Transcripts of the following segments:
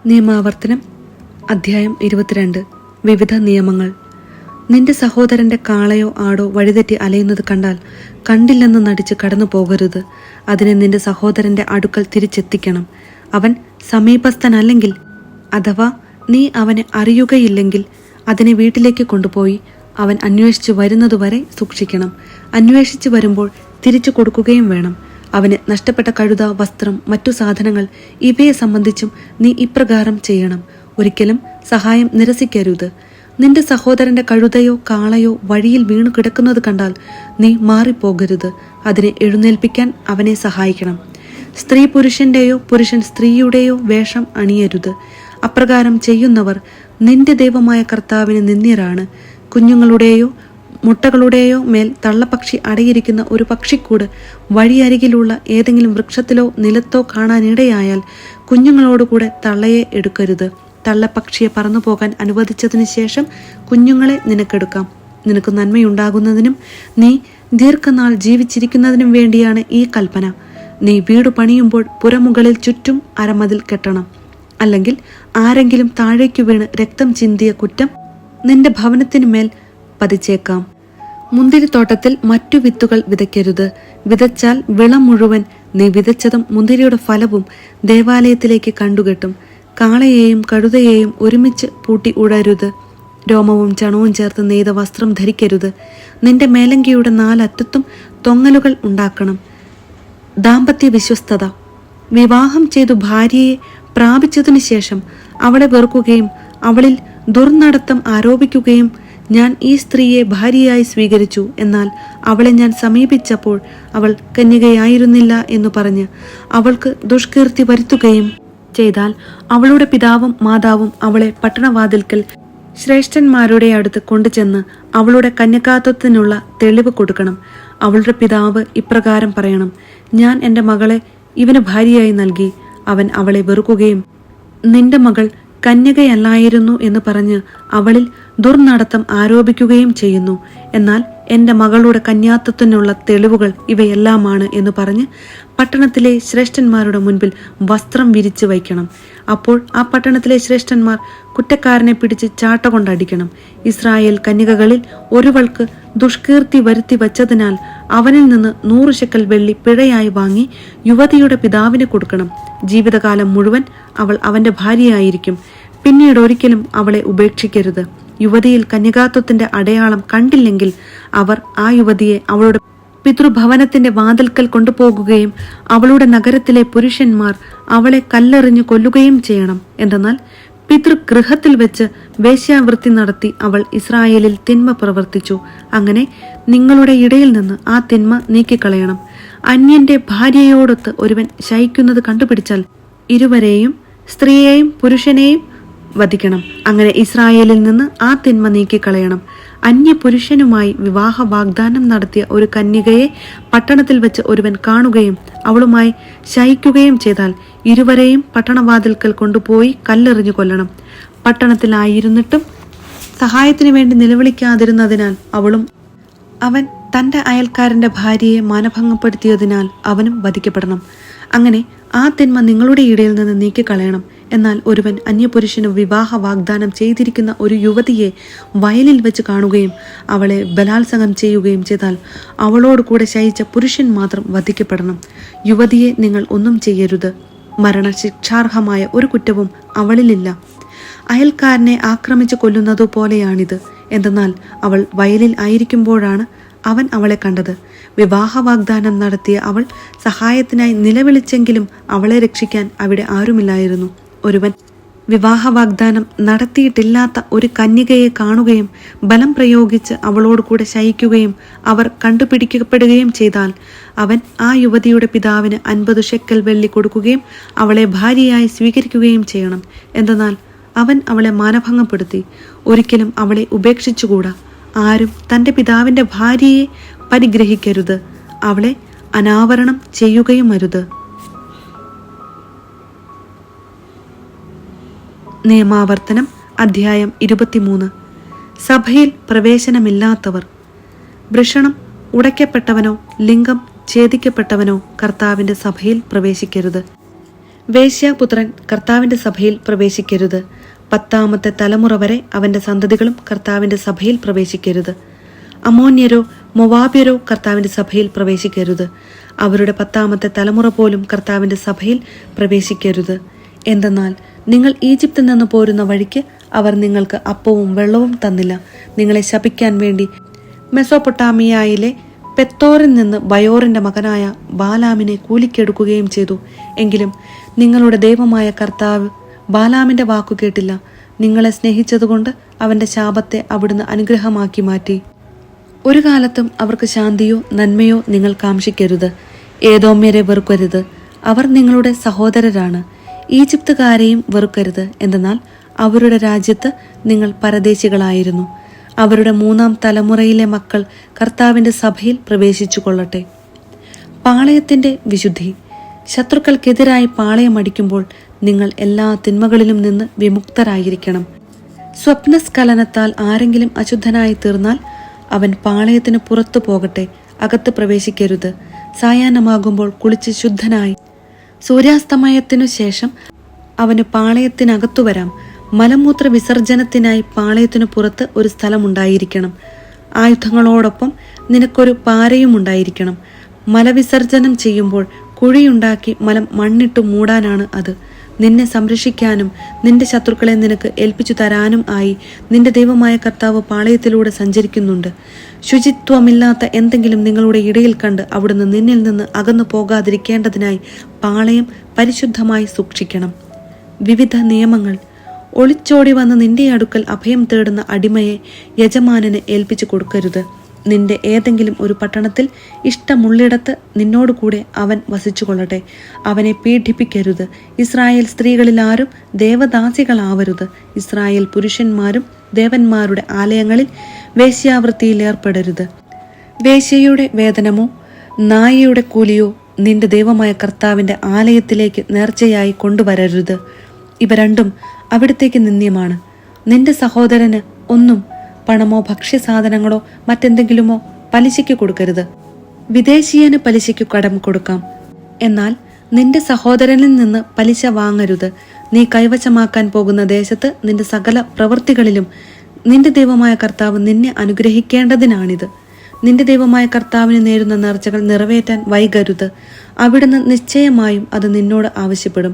നിയമാവർത്തനം അധ്യായം 22. വിവിധ നിയമങ്ങൾ. നിന്റെ സഹോദരന്റെ കാളയോ ആടോ വഴിതെറ്റി അലയുന്നത് കണ്ടാൽ കണ്ടില്ലെന്ന് നടിച്ച് കടന്നു പോകരുത്. അതിനെ നിന്റെ സഹോദരന്റെ അടുക്കൽ തിരിച്ചെത്തിക്കണം. അവൻ സമീപസ്ഥനല്ലെങ്കിൽ അഥവാ നീ അവനെ അറിയുകയില്ലെങ്കിൽ അതിനെ വീട്ടിലേക്ക് കൊണ്ടുപോയി അവൻ അന്വേഷിച്ചു വരുന്നതുവരെ സൂക്ഷിക്കണം. അന്വേഷിച്ചു വരുമ്പോൾ തിരിച്ചു കൊടുക്കുകയും വേണം. അവന് നഷ്ടപ്പെട്ട കഴുത, വസ്ത്രം, മറ്റു സാധനങ്ങൾ ഇവയെ സംബന്ധിച്ചും നീ ഇപ്രകാരം ചെയ്യണം. ഒരിക്കലും സഹായം നിരസിക്കരുത്. നിന്റെ സഹോദരന്റെ കഴുതയോ കാളയോ വഴിയിൽ വീണു കിടക്കുന്നത് കണ്ടാൽ നീ മാറിപ്പോകരുത്. അതിനെ എഴുന്നേൽപ്പിക്കാൻ അവനെ സഹായിക്കണം. സ്ത്രീ പുരുഷന്റെയോ പുരുഷൻ സ്ത്രീയുടെയോ വേഷം അണിയരുത്. അപ്രകാരം ചെയ്യുന്നവർ നിന്റെ ദൈവമായ കർത്താവിന് നിന്ദ്യരാണ്. കുഞ്ഞുങ്ങളുടെയോ മുട്ടകളുടെയോ മേൽ തള്ളപ്പക്ഷി അടയിരിക്കുന്ന ഒരു പക്ഷിക്കൂട് വഴിയരികിലുള്ള ഏതെങ്കിലും വൃക്ഷത്തിലോ നിലത്തോ കാണാനിടയായാൽ കുഞ്ഞുങ്ങളോടുകൂടെ തള്ളയെ എടുക്കരുത്. തള്ളപ്പക്ഷിയെ പറന്നു പോകാൻ അനുവദിച്ചതിന് ശേഷം കുഞ്ഞുങ്ങളെ നിനക്കെടുക്കാം. നിനക്ക് നന്മയുണ്ടാകുന്നതിനും നീ ദീർഘനാൾ ജീവിച്ചിരിക്കുന്നതിനും വേണ്ടിയാണ് ഈ കൽപ്പന. നീ വീട് പണിയുമ്പോൾ പുറമുകളിൽ ചുറ്റും അരമതിൽ കെട്ടണം. അല്ലെങ്കിൽ ആരെങ്കിലും താഴേക്കു വീണ് രക്തം ചിന്തിയ കുറ്റം നിന്റെ ഭവനത്തിനു മേൽ പതിച്ചേക്കാം. മുന്തിരിത്തോട്ടത്തിൽ മറ്റു വിത്തുകൾ വിതയ്ക്കരുത്. വിതച്ചാൽ വിള മുഴുവൻ നീ വിതച്ചതും മുന്തിരിയുടെ ഫലവും ദേവാലയത്തിലേക്ക് കണ്ടുകെട്ടും. കാളയെയും കഴുതയെയും ഒരുമിച്ച് പൂട്ടി ഉഴരുത്. രോമവും ചണവും ചേർത്ത് നെയ്ത വസ്ത്രം ധരിക്കരുത്. നിന്റെ മേലങ്കിയുടെ നാലറ്റത്തും തൊങ്ങലുകൾ ഉണ്ടാക്കണം. ദാമ്പത്യ വിശ്വസ്തത. വിവാഹം ചെയ്തു ഭാര്യയെ പ്രാപിച്ചതിനു ശേഷം അവളെ വെറുക്കുകയും അവളിൽ ദുർനടത്തം ആരോപിക്കുകയും ഞാൻ ഈ സ്ത്രീയെ ഭാര്യയായി സ്വീകരിച്ചു, എന്നാൽ അവളെ ഞാൻ സമീപിച്ചപ്പോൾ അവൾ കന്യകയായിരുന്നില്ല എന്നു പറഞ്ഞ് അവൾക്ക് ദുഷ്കീർത്തി വരുത്തുകയും ചെയ്താൽ അവളുടെ പിതാവും മാതാവും അവളെ പട്ടണവാതിൽക്കൽ ശ്രേഷ്ഠന്മാരുടെ അടുത്ത് കൊണ്ടുചെന്ന് അവളുടെ കന്യകാത്വത്തിനുള്ള തെളിവ് കൊടുക്കണം. അവളുടെ പിതാവ് ഇപ്രകാരം പറയണം: ഞാൻ എൻ്റെ മകളെ ഇവന് ഭാര്യയായി നൽകി. അവൻ അവളെ വെറുക്കുകയും നിന്റെ മകൾ കന്യകയല്ലായിരുന്നു എന്ന് പറഞ്ഞ് അവളിൽ ദുർനടത്തം ആരോപിക്കുകയും ചെയ്യുന്നു. എന്നാൽ എൻ്റെ മകളുടെ കന്യാത്വത്തിനുള്ള തെളിവുകൾ ഇവയെല്ലാമാണ് എന്ന് പറഞ്ഞ് പട്ടണത്തിലെ ശ്രേഷ്ഠന്മാരുടെ മുൻപിൽ വസ്ത്രം വിരിച്ചു വയ്ക്കണം. അപ്പോൾ ആ പട്ടണത്തിലെ ശ്രേഷ്ഠന്മാർ കുറ്റക്കാരനെ പിടിച്ച് ചാട്ട കൊണ്ടടിക്കണം. ഇസ്രായേൽ കന്യകകളിൽ ഒരുവൾക്ക് ദുഷ്കീർത്തി വരുത്തി വച്ചതിനാൽ അവനിൽ നിന്ന് 100 ശെക്കൽ വെള്ളി പിഴയായി വാങ്ങി യുവതിയുടെ പിതാവിന് കൊടുക്കണം. ജീവിതകാലം മുഴുവൻ അവൾ അവന്റെ ഭാര്യയായിരിക്കും. പിന്നീട് ഒരിക്കലും അവളെ ഉപേക്ഷിക്കരുത്. യുവതിയിൽ കന്യകാത്വത്തിന്റെ അടയാളം കണ്ടില്ലെങ്കിൽ അവർ ആ യുവതിയെ അവളുടെ പിതൃഭവനത്തിന്റെ വാതിൽക്കൽ കൊണ്ടുപോകുകയും അവളുടെ നഗരത്തിലെ പുരുഷന്മാർ അവളെ കല്ലെറിഞ്ഞു കൊല്ലുകയും ചെയ്യണം. എന്തെന്നാൽ പിതൃഗൃഹത്തിൽ വെച്ച് വേശ്യാവൃത്തി നടത്തി അവൾ ഇസ്രായേലിൽ തിന്മ പ്രവർത്തിച്ചു. അങ്ങനെ നിങ്ങളുടെ ഇടയിൽ നിന്ന് ആ തിന്മ നീക്കിക്കളയണം. അന്യന്റെ ഭാര്യയോടൊത്ത് ഒരുവൻ ശയിക്കുന്നത് കണ്ടുപിടിച്ചാൽ ഇരുവരെയും, സ്ത്രീയെയും പുരുഷനെയും വധിക്കണം. അങ്ങനെ ഇസ്രായേലിൽ നിന്ന് ആ തിന്മ നീക്കിക്കളയണം. അന്യ പുരുഷനുമായി വിവാഹ വാഗ്ദാനം നടത്തിയ ഒരു കന്യകയെ പട്ടണത്തിൽ വെച്ച് ഒരുവൻ കാണുകയും അവളുമായി ശയിക്കുകയും ചെയ്താൽ ഇരുവരെയും പട്ടണവാതിൽക്കൽ കൊണ്ടുപോയി കല്ലെറിഞ്ഞു കൊല്ലണം. പട്ടണത്തിലായിരുന്നിട്ടും സഹായത്തിനു വേണ്ടി നിലവിളിക്കാതിരുന്നതിനാൽ അവളും അവൻ തന്റെ അയൽക്കാരന്റെ ഭാര്യയെ മാനഭംഗപ്പെടുത്തിയതിനാൽ അവനും വധിക്കപ്പെടണം. അങ്ങനെ ആ തിന്മ നിങ്ങളുടെ ഇടയിൽ നിന്ന് നീക്കിക്കളയണം. എന്നാൽ ഒരുവൻ അന്യപുരുഷന് വിവാഹ വാഗ്ദാനം ചെയ്തിരിക്കുന്ന ഒരു യുവതിയെ വയലിൽ വെച്ച് കാണുകയും അവളെ ബലാത്സംഗം ചെയ്യുകയും ചെയ്താൽ അവളോട് കൂടെ ശയിച്ച പുരുഷൻ മാത്രം വധിക്കപ്പെടണം. യുവതിയെ നിങ്ങൾ ഒന്നും ചെയ്യരുത്. മരണശിക്ഷാർഹമായ ഒരു കുറ്റവും അവളിലില്ല. അയൽക്കാരനെ ആക്രമിച്ചു കൊല്ലുന്നതുപോലെയാണിത്. എന്തെന്നാൽ അവൾ വയലിൽ ആയിരിക്കുമ്പോഴാണ് അവൻ അവളെ കണ്ടത്. വിവാഹ വാഗ്ദാനം നടത്തിയ അവൾ സഹായത്തിനായി നിലവിളിച്ചെങ്കിലും അവളെ രക്ഷിക്കാൻ അവിടെ ആരുമില്ലായിരുന്നു. ഒരുവൻ വിവാഹ വാഗ്ദാനം നടത്തിയിട്ടില്ലാത്ത ഒരു കന്യകയെ കാണുകയും ബലം പ്രയോഗിച്ച് അവളോട് കൂടെ ശയിക്കുകയും അവർ കണ്ടുപിടിക്കപ്പെടുകയും ചെയ്താൽ അവൻ ആ യുവതിയുടെ പിതാവിന് 50 ശെക്കൽ വെള്ളി കൊടുക്കുകയും അവളെ ഭാര്യയായി സ്വീകരിക്കുകയും ചെയ്യണം. എന്തെന്നാൽ അവൻ അവളെ മാനഭംഗപ്പെടുത്തി. ഒരിക്കലും അവളെ ഉപേക്ഷിച്ചുകൂടാ. ആരും തന്റെ പിതാവിന്റെ ഭാര്യയെ പരിഗ്രഹിക്കരുത്. അവളെ അനാവരണം ചെയ്യുകയും അരുത്. നിയമാവർത്തനം അധ്യായം 23. സഭയിൽ പ്രവേശനമില്ലാത്തവർ. വൃഷണം ഉടയ്ക്കപ്പെട്ടവനോ ലിംഗം ഛേദിക്കപ്പെട്ടവനോ കർത്താവിന്റെ സഭയിൽ പ്രവേശിക്കരുത്. വേശ്യാപുത്രൻ കർത്താവിന്റെ സഭയിൽ പ്രവേശിക്കരുത്. 10ാമത്തെ തലമുറ വരെ അവന്റെ സന്തതികളും കർത്താവിന്റെ സഭയിൽ പ്രവേശിക്കരുത്. അമോന്യരോ മൊവാബ്യരോ കർത്താവിന്റെ സഭയിൽ പ്രവേശിക്കരുത്. അവരുടെ 10ാമത്തെ തലമുറ പോലും കർത്താവിന്റെ സഭയിൽ പ്രവേശിക്കരുത്. എന്തെന്നാൽ നിങ്ങൾ ഈജിപ്തിൽ നിന്ന് പോരുന്ന വഴിക്ക് അവർ നിങ്ങൾക്ക് അപ്പവും വെള്ളവും തന്നില്ല. നിങ്ങളെ ശപിക്കാൻ വേണ്ടി മെസോപ്പൊട്ടാമിയയിലെ പെത്തോറിൽ നിന്ന് ബയോറിന്റെ മകനായ ബാലാമിനെ കൂലിക്കെടുക്കുകയും ചെയ്തു. എങ്കിലും നിങ്ങളുടെ ദൈവമായ കർത്താവ് ബാലാമിന്റെ വാക്കു കേട്ടില്ല. നിങ്ങളെ സ്നേഹിച്ചതുകൊണ്ട് അവന്റെ ശാപത്തെ അവിടുന്ന് അനുഗ്രഹമാക്കി മാറ്റി. ഒരു കാലത്തും അവർക്ക് ശാന്തിയോ നന്മയോ നിങ്ങൾ കാംക്ഷിക്കരുത്. ഏദോമ്യരെ വെറുക്കരുത്, അവർ നിങ്ങളുടെ സഹോദരരാണ്. ഈജിപ്തുകാരെയും വെറുക്കരുത്, എന്തെന്നാൽ അവരുടെ രാജ്യത്ത് നിങ്ങൾ പരദേശികളായിരുന്നു. അവരുടെ 3ാം തലമുറയിലെ മക്കൾ കർത്താവിന്റെ സഭയിൽ പ്രവേശിച്ചു കൊള്ളട്ടെ. പാളയത്തിന്റെ വിശുദ്ധി. ശത്രുക്കൾക്കെതിരായി പാളയമടിക്കുമ്പോൾ നിങ്ങൾ എല്ലാ തിന്മകളിലും നിന്ന് വിമുക്തരായിരിക്കണം. സ്വപ്നസ്ഖലനത്താൽ ആരെങ്കിലും അശുദ്ധനായി തീർന്നാൽ അവൻ പാളയത്തിന് പുറത്തു പോകട്ടെ, അകത്ത് പ്രവേശിക്കരുത്. സായാഹ്നമാകുമ്പോൾ കുളിച്ച് ശുദ്ധനായി സൂര്യാസ്തമയത്തിനു ശേഷം അവന് പാളയത്തിനകത്തു വരാം. മലമൂത്ര വിസർജനത്തിനായി പാളയത്തിനു പുറത്ത് ഒരു സ്ഥലമുണ്ടായിരിക്കണം. ആയുധങ്ങളോടൊപ്പം നിനക്കൊരു പാരയും ഉണ്ടായിരിക്കണം. മലവിസർജനം ചെയ്യുമ്പോൾ കുഴിയുണ്ടാക്കി മലം മണ്ണിട്ടു മൂടാനാണ് അത്. നിന്നെ സംരക്ഷിക്കാനും നിന്റെ ശത്രുക്കളെ നിനക്ക് ഏൽപ്പിച്ചു തരാനും ആയി നിന്റെ ദൈവമായ കർത്താവ് പാളയത്തിലൂടെ സഞ്ചരിക്കുന്നുണ്ട്. ശുചിത്വമില്ലാത്ത എന്തെങ്കിലും നിങ്ങളുടെ ഇടയിൽ കണ്ട് അവിടുന്ന് നിന്നിൽ നിന്ന് അകന്നു പോകാതിരിക്കേണ്ടതിനായി പാളയം പരിശുദ്ധമായി സൂക്ഷിക്കണം. വിവിധ നിയമങ്ങൾ. ഒളിച്ചോടി വന്ന് നിന്റെ അടുക്കൽ അഭയം തേടുന്ന അടിമയെ യജമാനന് ഏൽപ്പിച്ചു കൊടുക്കരുത്. നിന്റെ ഏതെങ്കിലും ഒരു പട്ടണത്തിൽ ഇഷ്ടമുള്ളിടത്ത് നിന്നോടുകൂടെ അവൻ വസിച്ചുകൊള്ളട്ടെ. അവനെ പീഡിപ്പിക്കരുത്. ഇസ്രായേൽ സ്ത്രീകളിൽ ആരും ദേവദാസികളാവരുത്. ഇസ്രായേൽ പുരുഷന്മാരും ദേവന്മാരുടെ ആലയങ്ങളിൽ വേശ്യാവൃത്തിയിൽ ഏർപ്പെടരുത്. വേശ്യയുടെ വേതനമോ നായയുടെ കൂലിയോ നിന്റെ ദൈവമായ കർത്താവിന്റെ ആലയത്തിലേക്ക് നേർച്ചയായി കൊണ്ടുവരരുത്. ഇവ രണ്ടും അവിടത്തേക്ക് നിന്ദ്യമാണ്. നിന്റെ സഹോദരന് ഒന്നും പണമോ ഭക്ഷ്യസാധനങ്ങളോ മറ്റെന്തെങ്കിലുമോ പലിശയ്ക്ക് കൊടുക്കരുത്. വിദേശീയന് പലിശയ്ക്ക് കടം കൊടുക്കാം, എന്നാൽ നിന്റെ സഹോദരനിൽ നിന്ന് പലിശ വാങ്ങരുത്. നീ കൈവശമാക്കാൻ പോകുന്ന ദേശത്ത് നിന്റെ സകല പ്രവൃത്തികളിലും നിന്റെ ദൈവമായ കർത്താവ് നിന്നെ അനുഗ്രഹിക്കേണ്ടതിനാണിത്. നിന്റെ ദൈവമായ കർത്താവിന് നേരുന്ന നേർച്ചകൾ നിറവേറ്റാൻ വൈകരുത്. അവിടുന്ന് നിശ്ചയമായും അത് നിന്നോട് ആവശ്യപ്പെടും.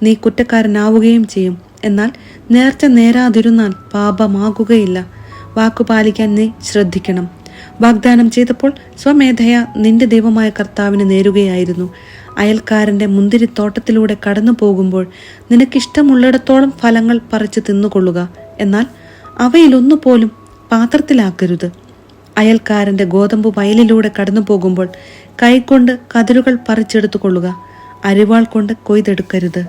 നീ കുറ്റക്കാരനാവുകയും ചെയ്യും. എന്നാൽ നേർച്ച നേരാതിരുന്നാൽ പാപമാകുകയില്ല. വാക്കുപാലിക്കാൻ നീ ശ്രദ്ധിക്കണം. വാഗ്ദാനം ചെയ്തപ്പോൾ സ്വമേധയാ നിന്റെ ദൈവമായ കർത്താവിന് നേരുകയായിരുന്നു. അയൽക്കാരന്റെ മുന്തിരിത്തോട്ടത്തിലൂടെ കടന്നു പോകുമ്പോൾ നിനക്കിഷ്ടമുള്ളിടത്തോളം ഫലങ്ങൾ പറിച്ചു തിന്നുകൊള്ളുക. എന്നാൽ അവയിലൊന്നുപോലും പാത്രത്തിലാക്കരുത്. അയൽക്കാരന്റെ ഗോതമ്പ് വയലിലൂടെ കടന്നു പോകുമ്പോൾ കൈകൊണ്ട് കതിരുകൾ പറിച്ചെടുത്തു കൊള്ളുക. അരിവാൾ കൊണ്ട് കൊയ്തെടുക്കരുത്.